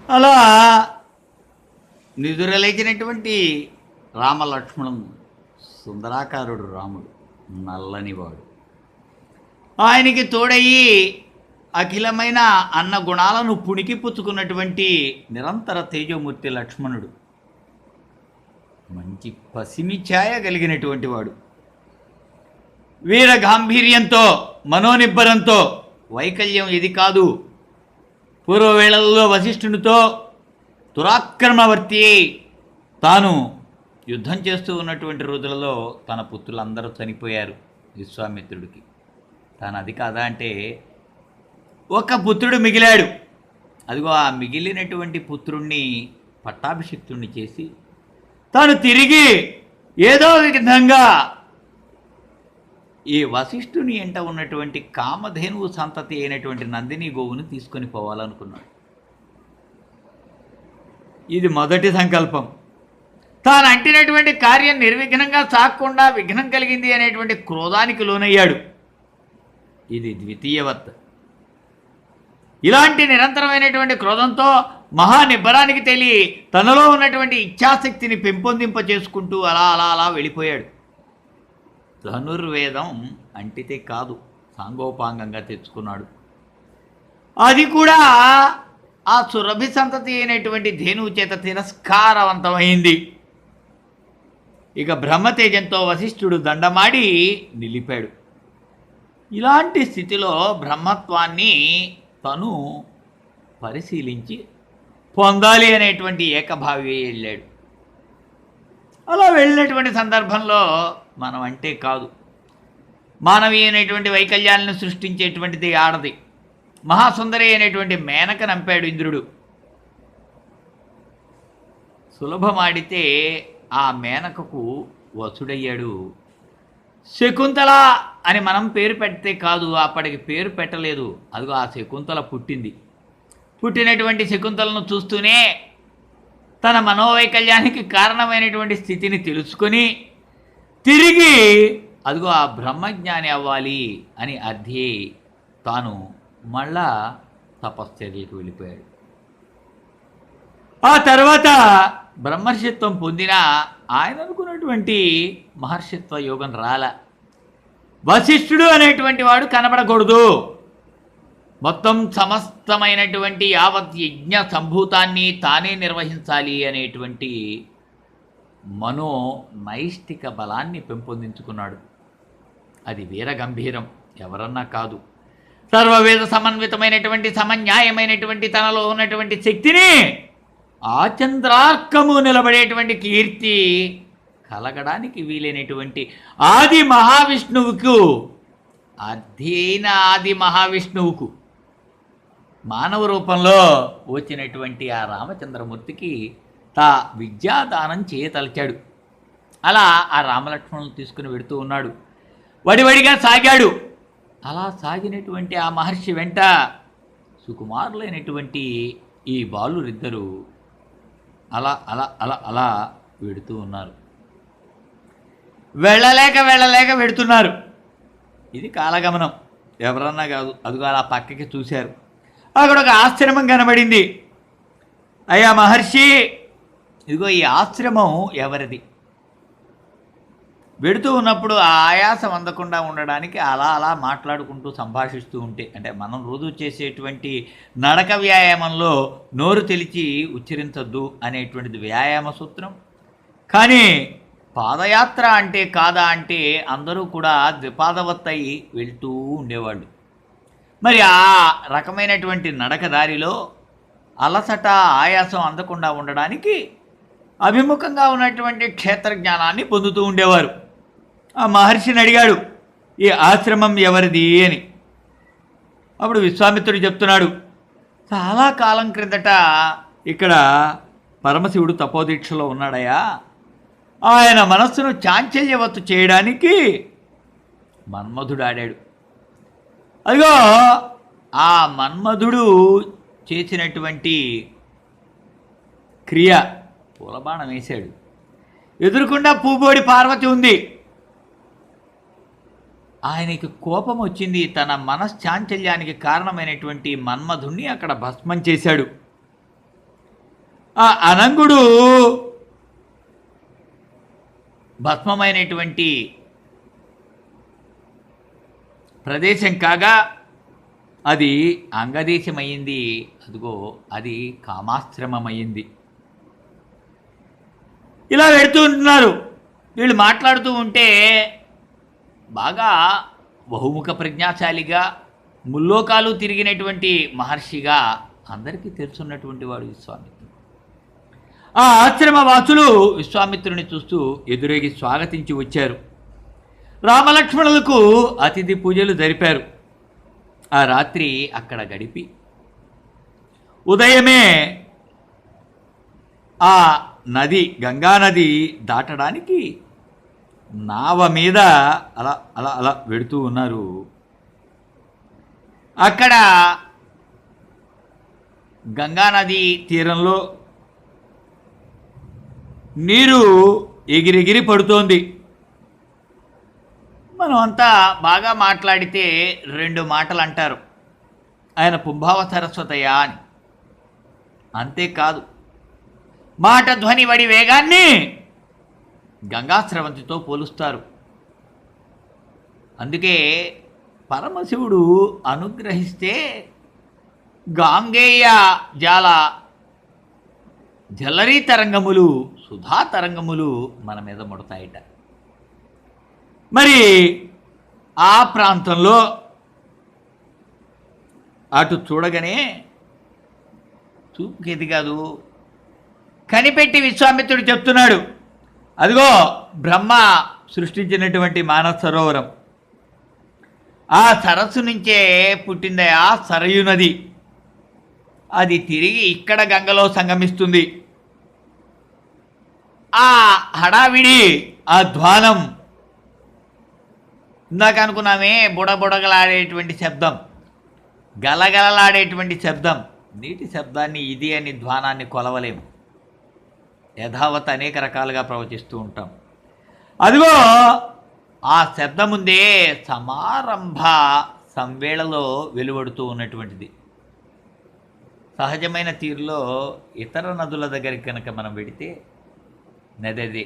అలా నిదురలేచినటువంటి రామలక్ష్మణుడు, సుందరాకారుడు రాముడు, నల్లనివాడు, ఆయనకి తోడయి అఖిలమైన అన్న గుణాలను పుణికి పుచ్చుకున్నటువంటి నిరంతర తేజమూర్తి లక్ష్మణుడు, మంచి పసిమి ఛాయ కలిగినటువంటి వాడు, వీర గాంభీర్యంతో మనోనిబ్బరంతో వైకల్యం ఇది కాదు, పూర్వవేళల్లో వశిష్ఠునితో దురాక్రమవర్తి తాను యుద్ధం చేస్తూ ఉన్నటువంటి రోజులలో తన పుత్రులందరూ చనిపోయారు విశ్వామిత్రుడికి. తాను అది కాదా అంటే ఒక పుత్రుడు మిగిలాడు. అదిగో ఆ మిగిలినటువంటి పుత్రుణ్ణి పట్టాభిషిక్తుణ్ణి చేసి తాను తిరిగి ఏదో విధంగా ఈ వశిష్ఠుని ఎంట ఉన్నటువంటి కామధేనువు సంతతి అయినటువంటి నందిని గోవును తీసుకొని పోవాలనుకున్నాడు. ఇది మొదటి సంకల్పం. తాను అంటినటువంటి కార్యం నిర్విఘ్నంగా సాగకుండా విఘ్నం కలిగింది అనేటువంటి క్రోధానికి లోనయ్యాడు. ఇది ద్వితీయవత్. ఇలాంటి నిరంతరమైనటువంటి క్రోధంతో మహానిబ్బరానికి తెలియ తనలో ఉన్నటువంటి ఇచ్ఛాశక్తిని పెంపొందింప చేసుకుంటూ అలా అలా అలా వెళ్ళిపోయాడు. ధనుర్వేదం అంటితే కాదు, సాంగోపాంగంగా తెచ్చుకున్నాడు. అది కూడా ఆ సురభి సంతతి అయినటువంటి ధేనువు చేత తిరస్కారవంతమైంది. ఇక బ్రహ్మతేజంతో వశిష్ఠుడు దండమాడి నిలిపాడు. ఇలాంటి స్థితిలో బ్రహ్మత్వాన్ని తను పరిశీలించి పొందాలి అనేటువంటి ఏకభావి వెళ్ళాడు. అలా వెళ్ళినటువంటి సందర్భంలో మనం అంటే కాదు, మానవీయమైనటువంటి వైకల్యాలను సృష్టించేటువంటిది ఆడది. మహాసుందరి అయినటువంటి మేనక నంపాడు ఇంద్రుడు. సులభమాడితే ఆ మేనకకు వసుడయ్యాడు. శకుంతల అని మనం పేరు పెడితే కాదు, అప్పటికి పేరు పెట్టలేదు. అదిగో ఆ శకుంతల పుట్టింది. పుట్టినటువంటి శకుంతలను చూస్తూనే తన మనోవైకల్యానికి కారణమైనటువంటి స్థితిని తెలుసుకొని తిరిగి అదిగో ఆ బ్రహ్మజ్ఞాని అవ్వాలి అని అర్థి తాను మళ్ళా తపశ్చర్యకు వెళ్ళిపోయాడు. ఆ తర్వాత బ్రహ్మర్షిత్వం పొందిన ఆయన అనుకున్నటువంటి మహర్షిత్వ యోగం రాల. వశిష్ఠుడు అనేటువంటి వాడు కనబడకూడదు, మొత్తం సమస్తమైనటువంటి యావత్ యజ్ఞ సంభూతాన్ని తానే నిర్వహించాలి అనేటువంటి మనో నైష్టిక బలాన్ని పెంపొందించుకున్నాడు. అది వీరగంభీరం, ఎవరన్నా కాదు. సర్వవేద సమన్వితమైనటువంటి సమన్యాయమైనటువంటి తనలో ఉన్నటువంటి శక్తిని ఆచంద్రార్కము నిలబడేటువంటి కీర్తి కలగడానికి వీలైనటువంటి ఆది మహావిష్ణువుకు, అధ్యయన ఆది మహావిష్ణువుకు మానవ రూపంలో వచ్చినటువంటి ఆ రామచంద్రమూర్తికి తా విద్యాదానం చేయతలిచాడు. అలా ఆ రామలక్ష్మణులు తీసుకుని వెడుతూ ఉన్నాడు. వడివడిగా సాగాడు. అలా సాగినటువంటి ఆ మహర్షి వెంట సుకుమారులైనటువంటి ఈ బాలురిద్దరూ అలా అలా అలా అలా వెడుతూ ఉన్నారు. వెళ్ళలేక వెడుతున్నారు. ఇది కాలగమనం, ఎవరన్నా కాదు. అదిగో అలా పక్కకి చూశారు. అక్కడ ఒక ఆశ్రమం కనబడింది. అయ్యా మహర్షి, ఇదిగో ఈ ఆశ్రమం ఎవరిది? వెడుతూ ఉన్నప్పుడు ఆ ఆయాసం అందకుండా ఉండడానికి అలా అలా మాట్లాడుకుంటూ సంభాషిస్తూ ఉంటే, అంటే మనం రోజు చేసేటువంటి నడక వ్యాయామంలో నోరు తెలిచి ఉచ్చరించద్దు అనేటువంటిది వ్యాయామ సూత్రం. కానీ పాదయాత్ర అంటే కాదా అంటే అందరూ కూడా ద్విపాదవత్తయి వెళ్తూ ఉండేవాళ్ళు. మరి ఆ రకమైనటువంటి నడక దారిలో అలసట ఆయాసం అందకుండా ఉండడానికి అభిముఖంగా ఉన్నటువంటి క్షేత్రజ్ఞానాన్ని పొందుతూ ఉండేవారు. ఆ మహర్షిని అడిగాడు, ఈ ఆశ్రమం ఎవరిది అని. అప్పుడు విశ్వామిత్రుడు చెప్తున్నాడు, చాలా కాలం క్రిందట ఇక్కడ పరమశివుడు తపోదీక్షలో ఉన్నాడయా. ఆయన మనస్సును చాంచల్యవత్తు చేయడానికి మన్మధుడు ఆడాడు. అదిగో ఆ మన్మధుడు చేసినటువంటి క్రియ, పూలబాణం వేశాడు. ఎదురుకుండా పూబోడి పార్వతి ఉంది. ఆయనకి కోపం వచ్చింది. తన మనశ్చాంచల్యానికి కారణమైనటువంటి మన్మధుణ్ణి అక్కడ భస్మం చేశాడు. ఆ అనంగుడు భస్మమైనటువంటి ప్రదేశం కాగా అది అంగదేశమయ్యింది. అదిగో అది కామాశ్రమమయ్యింది. ఇలా వెళుతూ ఉంటున్నారు. వీళ్ళు మాట్లాడుతూ ఉంటే బాగా బహుముఖ ప్రజ్ఞాశాలిగా ముల్లోకాలు తిరిగినటువంటి మహర్షిగా అందరికీ తెలుసున్నటువంటి వాడు విశ్వామిత్రుడు. ఆ ఆశ్రమవాసులు విశ్వామిత్రుని చూస్తూ ఎదురేగి స్వాగతించి వచ్చారు. రామలక్ష్మణులకు అతిథి పూజలు జరిపారు. ఆ రాత్రి అక్కడ గడిపి ఉదయమే ఆ నది గంగానది దాటడానికి నావ మీద అలా అలా అలా వెడుతూ ఉన్నారు. అక్కడ గంగానది తీరంలో నీరు ఎగిరెగిరి పడుతోంది. మనం అంతా బాగా మాట్లాడితే 2 మాటలు అంటారు, ఆయన పుంభావ సరస్వతయా అని. అంతేకాదు, మాట ధ్వని వడి వేగాన్ని గంగా స్రవంతితో పోలుస్తారు. అందుకే పరమశివుడు అనుగ్రహిస్తే గాంగేయ జాల జలరీ తరంగములు, సుధా తరంగములు మన మీద ముడతాయిట. మరి ఆ ప్రాంతంలో అటు చూడగానే చూపుకేది కాదు, కనిపెట్టి విశ్వామిత్రుడు చెప్తున్నాడు, అదిగో బ్రహ్మ సృష్టించినటువంటి మానస సరోవరం. ఆ సరస్సు నుంచే పుట్టిందయా సరయు నది. అది తిరిగి ఇక్కడ గంగలో సంగమిస్తుంది. ఆ హడావిడి, ఆ ధ్వానం, ఇందాక అనుకున్నామే బుడబుడగలాడేటువంటి శబ్దం, గలగలలాడేటువంటి శబ్దం, నీటి శబ్దాన్ని ఇది అని ధ్వానాన్ని కొలవలేము. యథావత్ అనేక రకాలుగా ప్రవచిస్తూ ఉంటాం. అదిగో ఆ శబ్దం ముందే సమారంభ సంవేళలో వెలువడుతూ ఉన్నటువంటిది. సహజమైన తీరులో ఇతర నదుల దగ్గరికి కనుక మనం వెడితే నది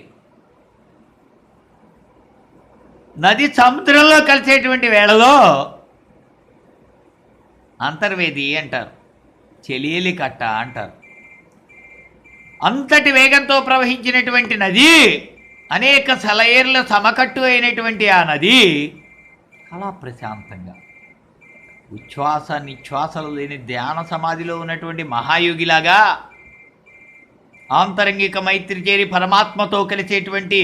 నది సముద్రంలో కలిసేటువంటి వేళలో అంతర్వేది అంటారు, చెలియలి కట్ట అంటారు. అంతటి వేగంతో ప్రవహించినటువంటి నది, అనేక సెలయేర్ల సమకట్టు అయినటువంటి ఆ నది అలా ప్రశాంతంగా ఉచ్ఛ్వాస నిశ్వాసలు లేని ధ్యాన సమాధిలో ఉన్నటువంటి మహాయోగిలాగా, ఆంతరంగిక మైత్రి చేరి పరమాత్మతో కలిసేటువంటి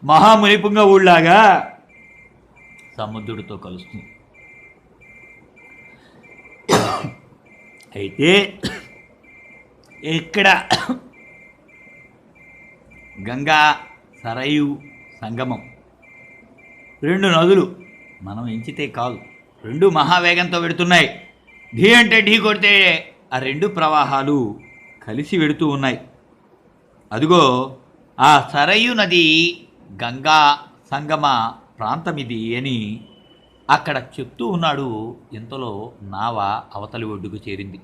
మహామునిపుంగ ఊళ్ళలాగా సముద్రుడితో కలుస్తుంది. అయితే ఇక్కడ గంగా సరయు సంగమం, 2 నదులు మనం ఎంచితే కాదు, 2 మహావేగంతో వెడుతున్నాయి. ఢీ అంటే ఢీ కొడితే ఆ 2 ప్రవాహాలు కలిసి వెడుతూ ఉన్నాయి. అదిగో ఆ సరయు నది గంగా సంగమ ప్రాంతం ఇది అని అక్కడ చెప్తూ ఉన్నాడు. ఇంతలో నావ అవతలి ఒడ్డుకు చేరింది.